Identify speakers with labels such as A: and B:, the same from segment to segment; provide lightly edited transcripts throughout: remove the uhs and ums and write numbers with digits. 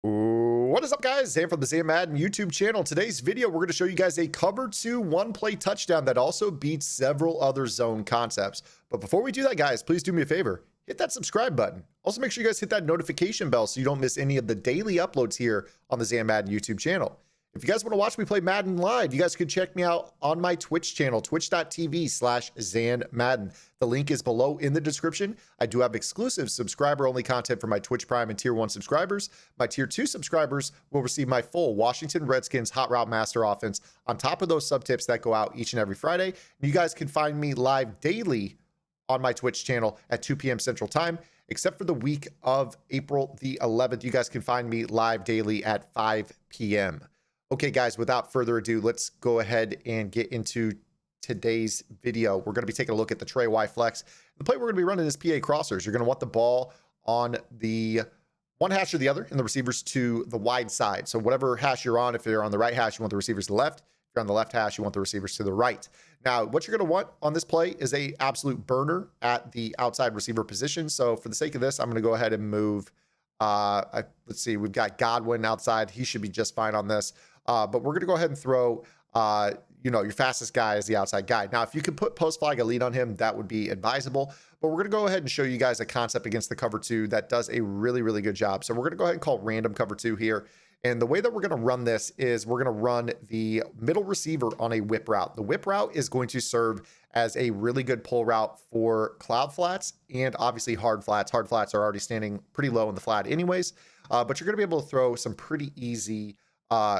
A: What is up, guys? Zan from the Madden YouTube channel. Today's video, we're going to show you guys a cover 2 one-play touchdown that also beats several other zone concepts. But before we do that, guys, please do me a favor. Hit that subscribe button. Also, make sure you guys hit that notification bell so you don't miss any of the daily uploads here on the Zan Madden YouTube channel. If you guys want to watch me play Madden live, you guys can check me out on my Twitch channel, twitch.tv/ZanMadden. The link is below in the description. I do have exclusive subscriber-only content for my Twitch Prime and Tier 1 subscribers. My Tier 2 subscribers will receive my full Washington Redskins Hot Route Master offense on top of those sub-tips that go out each and every Friday. And you guys can find me live daily on my Twitch channel at 2 p.m. Central Time, except for the week of April the 11th. You guys can find me live daily at 5 p.m. Okay, guys, without further ado, let's go ahead and get into today's video. We're going to be taking a look at the Trey Y-Flex. The play we're going to be running is PA crossers. You're going to want the ball on the one hash or the other and the receivers to the wide side. So whatever hash you're on, if you're on the right hash, you want the receivers to the left. If you're on the left hash, you want the receivers to the right. Now, what you're going to want on this play is a absolute burner at the outside receiver position. So for the sake of this, I'm going to go ahead and move. Let's see, we've got Godwin outside. He should be just fine on this. But we're going to go ahead and throw, your fastest guy as the outside guy. Now, if you could put post flag elite on him, that would be advisable. But we're going to go ahead and show you guys a concept against the cover 2 that does a really, really good job. So we're going to go ahead and call random cover 2 here. And the way that we're going to run this is we're going to run the middle receiver on a whip route. The whip route is going to serve as a really good pull route for cloud flats and obviously hard flats. Hard flats are already standing pretty low in the flat anyways, but you're going to be able to throw some pretty easy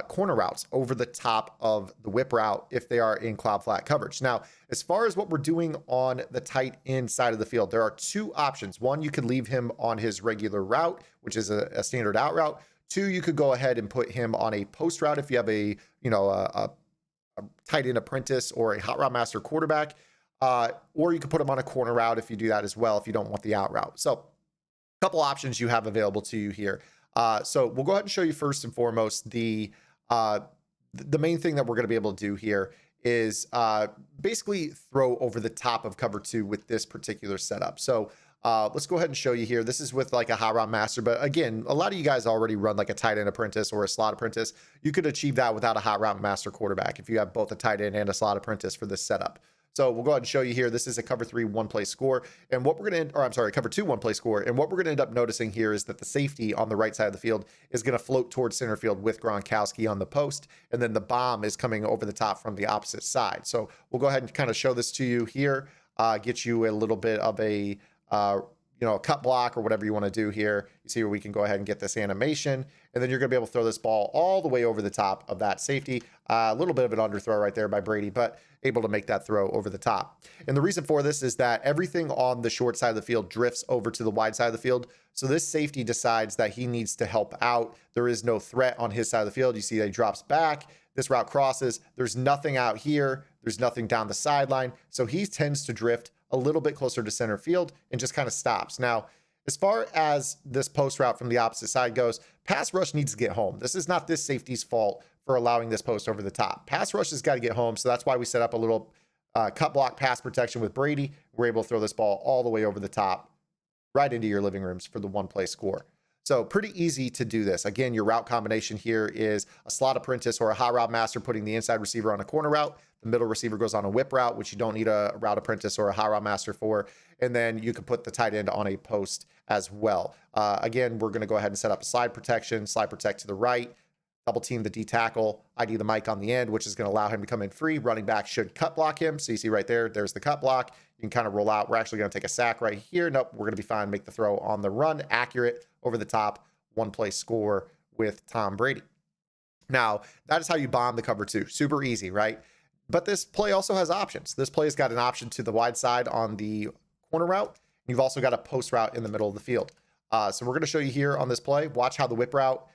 A: corner routes over the top of the whip route if they are in cloud flat coverage. Now, as far as what we're doing on the tight end side of the field, there are two options. One, you could leave him on his regular route, which is a standard out route. Two, you could go ahead and put him on a post route if you have a tight end apprentice or a hot route master quarterback, or you could put him on a corner route if you do that as well, if you don't want the out route. So a couple options you have available to you here. So we'll go ahead and show you first and foremost the main thing that we're going to be able to do here is basically throw over the top of cover 2 with this particular setup. So let's go ahead and show you here. This is with like a hot route master, but again, a lot of you guys already run like a tight end apprentice or a slot apprentice. You could achieve that without a hot route master quarterback if you have both a tight end and a slot apprentice for this setup. So we'll go ahead and show you here. This is a cover 3 one-play score. And what we're going to, cover 2 one-play score. And what we're going to end up noticing here is that the safety on the right side of the field is going to float towards center field with Gronkowski on the post. And then the bomb is coming over the top from the opposite side. So we'll go ahead and kind of show this to you here, get you a little bit of a, cut block or whatever you want to do here. You see where we can go ahead and get this animation, and then you're going to be able to throw this ball all the way over the top of that safety. A little bit of an underthrow right there by Brady, but able to make that throw over the top. And the reason for this is that everything on the short side of the field drifts over to the wide side of the field. So this safety decides that he needs to help out. There is no threat on his side of the field. You see that he drops back. This route crosses. There's nothing out here. There's nothing down the sideline. So he tends to drift a little bit closer to center field and just kind of stops. Now, as far as this post route from the opposite side goes, pass rush needs to get home. This is not this safety's fault for allowing this post over the top. Pass rush has got to get home. So that's why we set up a little cut block pass protection with Brady. We're able to throw this ball all the way over the top, right into your living rooms for the one-play score. So pretty easy to do this. Again, your route combination here is a slot apprentice or a hot route master putting the inside receiver on a corner route. The middle receiver goes on a whip route, which you don't need a route apprentice or a hot route master for. And then you can put the tight end on a post as well. Again, we're going to go ahead and set up a slide protection, slide protect to the right, double team the D tackle, ID the Mike on the end, which is going to allow him to come in free. Running back should cut block him. So you see right there, there's the cut block. You can kind of roll out. We're actually going to take a sack right here. Nope, we're going to be fine. Make the throw on the run, accurate, over the top, one-play score with Tom Brady. Now, that is how you bomb the cover 2. Super easy, right? But this play also has options. This play has got an option to the wide side on the corner route. You've also got a post route in the middle of the field. So we're going to show you here on this play. Watch how the whip route,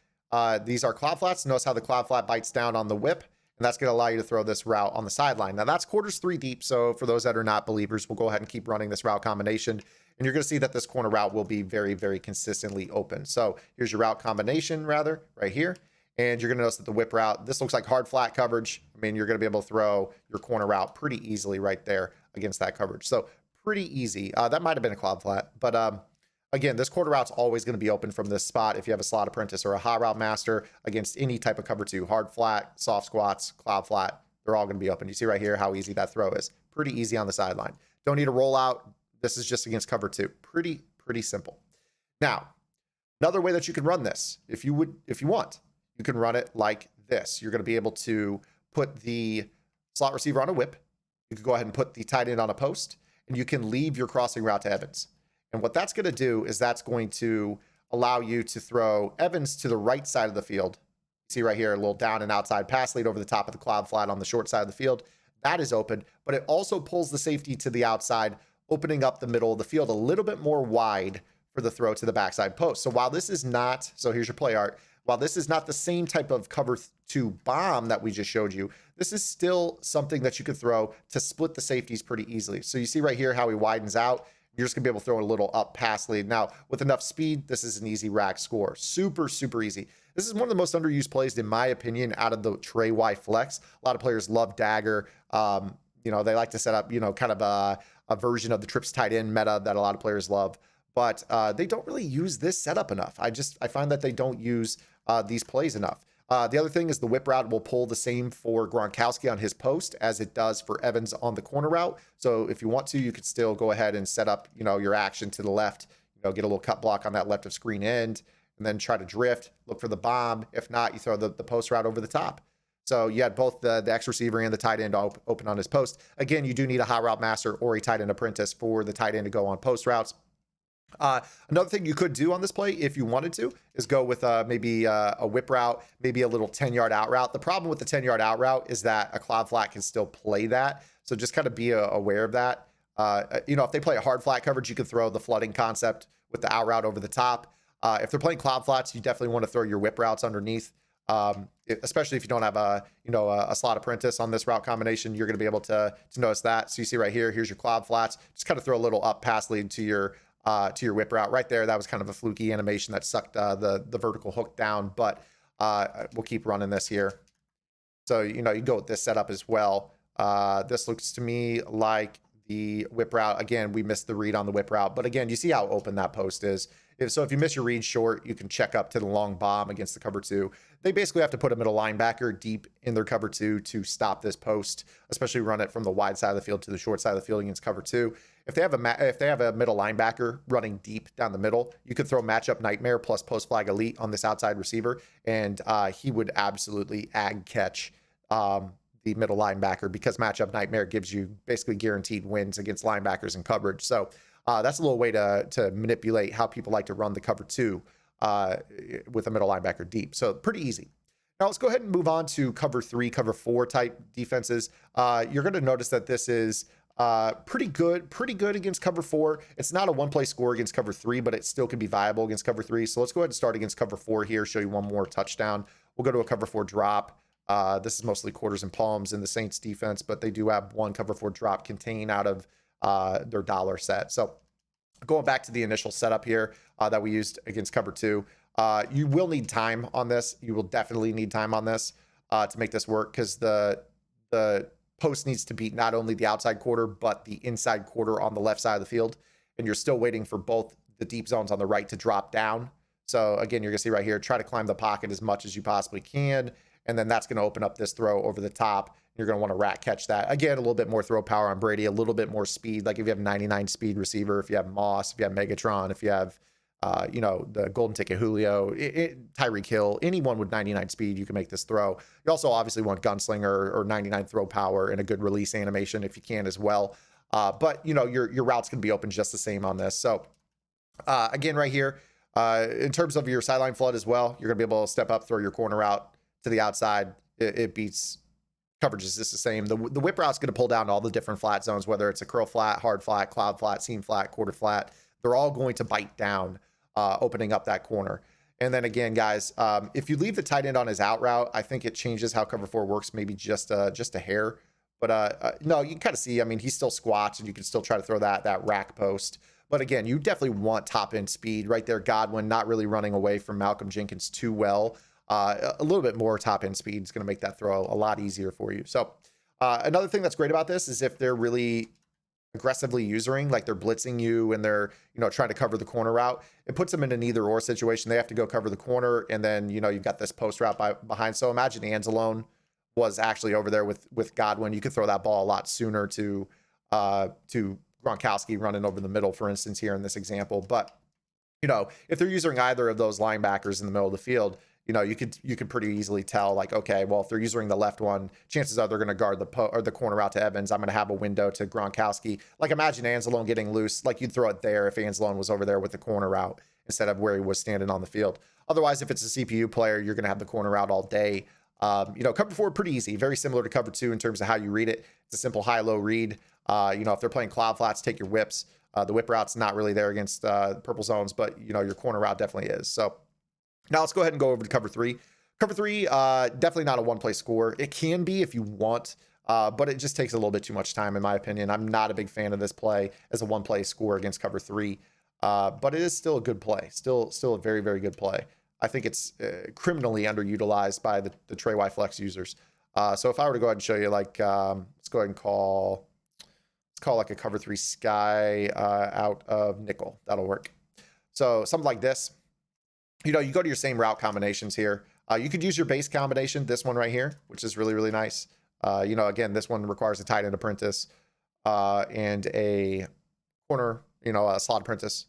A: these are cloud flats. Notice how the cloud flat bites down on the whip, and that's going to allow you to throw this route on the sideline. Now, that's quarters 3 deep, so for those that are not believers, we'll go ahead and keep running this route combination, and you're going to see that this corner route will be very, very consistently open. So here's your route combination, rather, right here. And you're going to notice that the whip route, this looks like hard flat coverage. I mean, you're going to be able to throw your corner route pretty easily right there against that coverage. So pretty easy. That might have been a cloud flat, but Again, this quarter route's always going to be open from this spot if you have a slot apprentice or a hot route master against any type of cover two. Hard flat, soft squats, cloud flat, they're all going to be open. You see right here how easy that throw is. Pretty easy on the sideline. Don't need a rollout. This is just against cover two. Pretty simple. Now, another way that you can run this, if you want, you can run it like this. You're going to be able to put the slot receiver on a whip. You can go ahead and put the tight end on a post, and you can leave your crossing route to Evans. And what that's going to do is that's going to allow you to throw Evans to the right side of the field. See right here, a little down and outside pass lead over the top of the cloud flat on the short side of the field. That is open, but it also pulls the safety to the outside, opening up the middle of the field a little bit more wide for the throw to the backside post. So while this is not, so here's your play art. While this is not the same type of cover two bomb that we just showed you, this is still something that you could throw to split the safeties pretty easily. So you see right here how he widens out. You're just gonna be able to throw a little up pass lead. Now, with enough speed, this is an easy rack score. Super easy. This is one of the most underused plays, in my opinion, out of the Trey Y-Flex. A lot of players love dagger. You know, they like to set up, you know, kind of a version of the trips tight end meta that a lot of players love, but they don't really use this setup enough. I find that they don't use these plays enough. The other thing is the whip route will pull the same for Gronkowski on his post as it does for Evans on the corner route. So if you want to, you could still go ahead and set up, you know, your action to the left, you know, get a little cut block on that left of screen end, and then try to drift, look for the bomb. If not, you throw the post route over the top. So you had both the X receiver and the tight end open on his post. Again, you do need a hot route master or a tight end apprentice for the tight end to go on post routes. Another thing you could do on this play, if you wanted to, is go with maybe a whip route, maybe a little 10-yard out route. The problem with the 10-yard out route is that a cloud flat can still play that. So just kind of be aware of that. You know, if they play a hard flat coverage, you can throw the flooding concept with the out route over the top. If they're playing cloud flats, you definitely want to throw your whip routes underneath. Especially if you don't have a slot apprentice on this route combination, you're going to be able to notice that. So you see right here, here's your cloud flats. Just kind of throw a little up pass lead to your whip route right there. That was kind of a fluky animation that sucked the vertical hook down, but we'll keep running this here. So, you know, you go with this setup as well. This looks to me like the whip route. Again, we missed the read on the whip route, but again, you see how open that post is. If you miss your read short, you can check up to the long bomb against the cover two. They basically have to put a middle linebacker deep in their cover two to stop this post, especially run it from the wide side of the field to the short side of the field against cover two. If they have a middle linebacker running deep down the middle, you could throw matchup nightmare plus post flag elite on this outside receiver, and he would absolutely ag catch the middle linebacker, because matchup nightmare gives you basically guaranteed wins against linebackers in coverage. So that's a little way to manipulate how people like to run the cover two with a middle linebacker deep. So pretty easy. Now let's go ahead and move on to cover three, cover four type defenses. You're going to notice that this is pretty good against cover four. It's not a one-play score against cover three, but it still can be viable against cover three. So let's go ahead and start against cover four here, show you one more touchdown. We'll go to a cover four drop. This is mostly quarters and palms in the Saints defense, but they do have one cover four drop contained out of their dollar set. So going back to the initial setup here that we used against cover two, you will need time on this. You will definitely need time on this to make this work, because the post needs to beat not only the outside quarter, but the inside quarter on the left side of the field. And you're still waiting for both the deep zones on the right to drop down. So again, you're gonna see right here, try to climb the pocket as much as you possibly can. And then that's gonna open up this throw over the top. You're gonna wanna rat catch that. Again, a little bit more throw power on Brady, a little bit more speed. Like if you have 99 speed receiver, if you have Moss, if you have Megatron, if you have, you know, the golden ticket Julio, Tyreek Hill, anyone with 99 speed, you can make this throw. You also obviously want gunslinger or 99 throw power and a good release animation if you can as well. But you know, your routes can be open just the same on this. So again, right here, in terms of your sideline flood as well, you're gonna be able to step up, throw your corner out to the outside. It beats coverage is just the same. The whip route's gonna pull down all the different flat zones, whether it's a curl flat, hard flat, cloud flat, seam flat, quarter flat. They're all going to bite down, opening up that corner. And then again, guys, if you leave the tight end on his out route, I think it changes how cover four works, maybe just a hair. But no, you can kind of see, I mean, he still squats and you can still try to throw that rack post. But again, you definitely want top end speed right there. Godwin not really running away from Malcolm Jenkins too well. A little bit more top end speed is going to make that throw a lot easier for you. So another thing that's great about this is if they're really aggressively usering, like they're blitzing you and they're, trying to cover the corner route, it puts them in an either or situation. They have to go cover the corner, and then, you've got this post route behind. So imagine Anzalone was actually over there with Godwin. You could throw that ball a lot sooner to Gronkowski running over the middle, for instance, here in this example. But, if they're using either of those linebackers in the middle of the field, you could pretty easily tell, like, okay, well, if they're using the left one, chances are they're going to guard the corner out to Evans. I'm going to have a window to Gronkowski. Like, imagine Anzalone getting loose. Like, you'd throw it there if Anzalone was over there with the corner route instead of where he was standing on the field. Otherwise, if it's a CPU player, you're going to have the corner route all day. Cover 4, pretty easy, very similar to cover 2 in terms of how you read it. It's a simple high-low read. If they're playing cloud flats, take your whips. The whip route's not really there against purple zones, but your corner route definitely is. So now let's go ahead and go over to cover 3. Cover 3, definitely not a one-play score. It can be if you want, but it just takes a little bit too much time, in my opinion. I'm not a big fan of this play as a one-play score against cover 3, but it is still a good play. Still a very, very good play. I think it's criminally underutilized by the Trey Y-Flex users. So if I were to go ahead and show you, like, let's go ahead and call like a cover 3 sky out of nickel. That'll work. So something like this. You go to your same route combinations here. You could use your base combination, this one right here, which is really, really nice. Again, this one requires a tight end apprentice and a corner, a slot apprentice.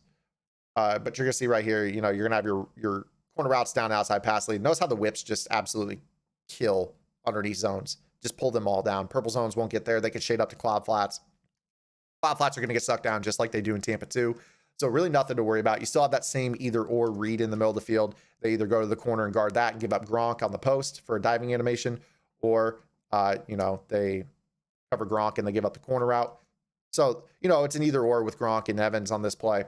A: But you're going to see right here, you're going to have your corner routes down outside pass lead. Notice how the whips just absolutely kill underneath zones. Just pull them all down. Purple zones won't get there. They can shade up to cloud flats. Cloud flats are going to get sucked down just like they do in Tampa 2. So really nothing to worry about. You still have that same either or read in the middle of the field. They either go to the corner and guard that and give up Gronk on the post for a diving animation, or, they cover Gronk and they give up the corner route. So, it's an either or with Gronk and Evans on this play.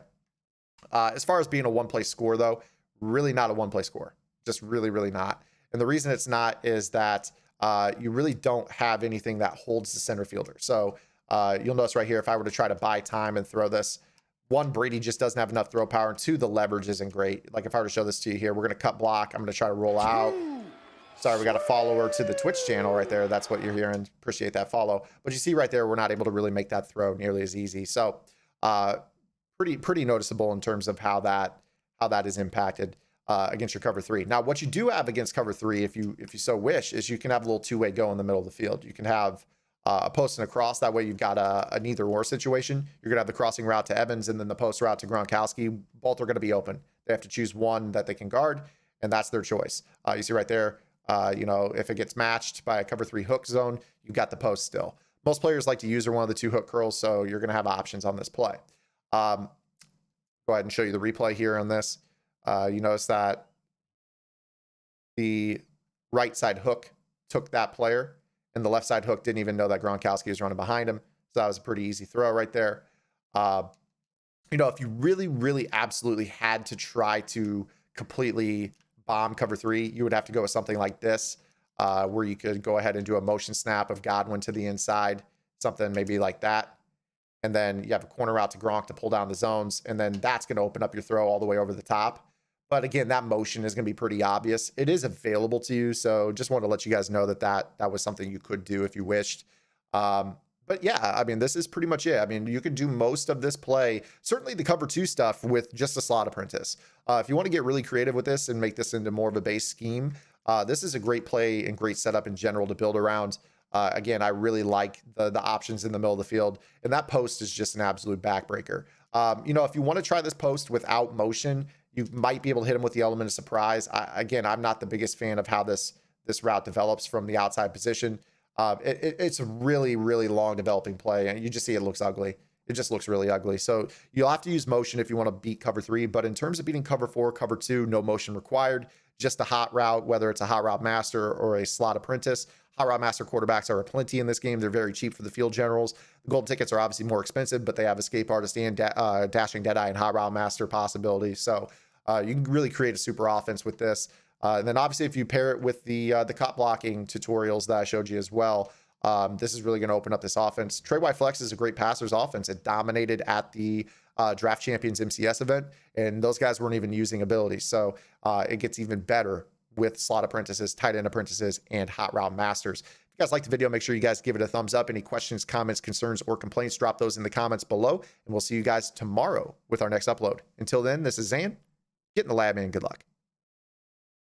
A: As far as being a one-play score, though, really not a one-play score. Just really, really not. And the reason it's not is that you really don't have anything that holds the center fielder. So you'll notice right here, if I were to try to buy time and throw this, 1, Brady just doesn't have enough throw power, and 2, the leverage isn't great. Like, if I were to show this to you here, we're going to cut block. I'm going to try to roll out. Sorry, we got a follower to the Twitch channel right there. That's what you're hearing. Appreciate that follow. But you see right there, we're not able to really make that throw nearly as easy. So pretty noticeable in terms of how that is impacted against your cover 3. Now, what you do have against cover 3, if you so wish, is you can have a little two-way go in the middle of the field. You can have a post and a cross. That way you've got an either or situation. You're going to have the crossing route to Evans and then the post route to Gronkowski. Both are going to be open. They have to choose one that they can guard, and that's their choice. You see right there, if it gets matched by a cover 3 hook zone, you've got the post still. Most players like to use one of the 2 hook curls, so you're going to have options on this play. Go ahead and show you the replay here on this. You notice that the right side hook took that player, and the left side hook didn't even know that Gronkowski was running behind him. So that was a pretty easy throw right there. If you really, really absolutely had to try to completely bomb cover 3, you would have to go with something like this, where you could go ahead and do a motion snap of Godwin to the inside, something maybe like that. And then you have a corner route to Gronk to pull down the zones, and then that's going to open up your throw all the way over the top. But again, that motion is going to be pretty obvious. It is available to you, so just wanted to let you guys know that was something you could do if you wished. But yeah, I mean, this is pretty much it. I mean, you could do most of this play, certainly the cover 2 stuff, with just a slot apprentice. If you want to get really creative with this and make this into more of a base scheme, this is a great play and great setup in general to build around. Again, I really like the options in the middle of the field, and that post is just an absolute backbreaker. If you want to try this post without motion, you might be able to hit him with the element of surprise. Again, I'm not the biggest fan of how this route develops from the outside position. It's a really, really long developing play, and you just see it looks ugly. It just looks really ugly. So you'll have to use motion if you want to beat cover 3. But in terms of beating cover 4, cover 2, no motion required. Just a hot route, whether it's a hot route master or a slot apprentice. Hot route master quarterbacks are aplenty in this game. They're very cheap for the field generals. The gold tickets are obviously more expensive, but they have escape artist and dashing deadeye and hot route master possibilities. So you can really create a super offense with this. And then obviously if you pair it with the cut blocking tutorials that I showed you as well, this is really going to open up this offense. Trey Y-Flex is a great passer's offense. It dominated at the Draft Champions MCS event, and those guys weren't even using abilities. So it gets even better with slot apprentices, tight end apprentices, and hot route masters. you guys like the video, make sure you guys give it a thumbs up. Any questions, comments, concerns, or complaints, drop those in the comments below. And we'll see you guys tomorrow with our next upload. Until then, this is Zan. Get in the lab, man. Good luck.